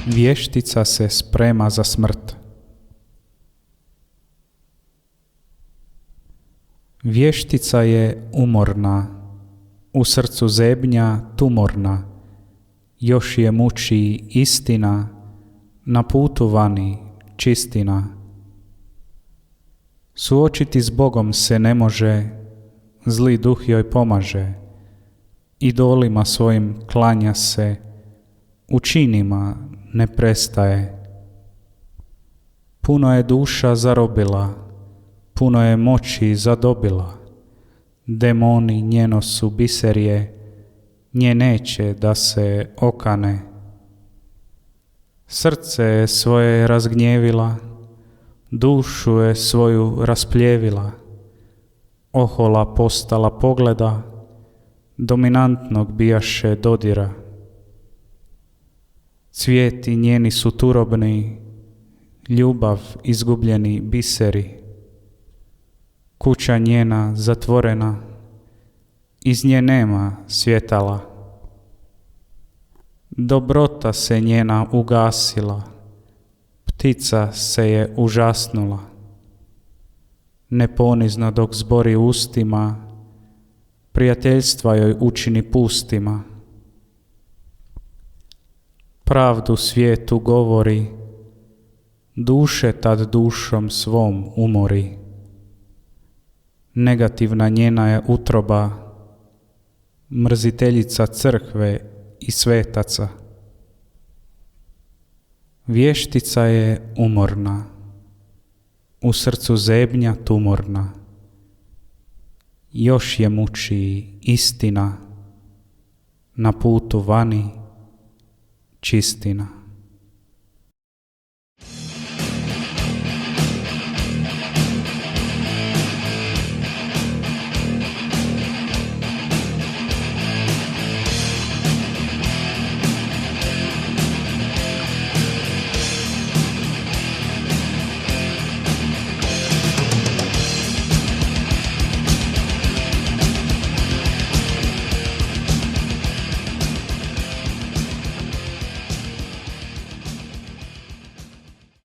Vještica se sprema za smrt. Vještica je umorna, u srcu zebnja tumorna, još je muči istina, na putu vani čistina. Suočiti s Bogom se ne može, zli duh joj pomaže, idolima svojim klanja se, u činima ne prestaje. Puno je duša zarobila, puno je moći zadobila, demoni njeno su biserije, nje neće da se okane. Srce je svoje razgnjevila, dušu je svoju raspljevila, ohola postala pogleda, dominantnog bijaše dodira. Cvijeti njeni su turobni, ljubav izgubljeni biseri. Kuća njena zatvorena, iz nje nema svjetala. Dobrota se njena ugasila, ptica se je užasnula. Neponizno dok zbori ustima, prijateljstva joj učini pustima. Pravdu svijetu govori, duše tad dušom svom umori. Negativna njena je utroba, mrziteljica crkve i svetaca. Vještica je umorna, u srcu zebnja tumorna, još je muči istina, na putu vani čistina.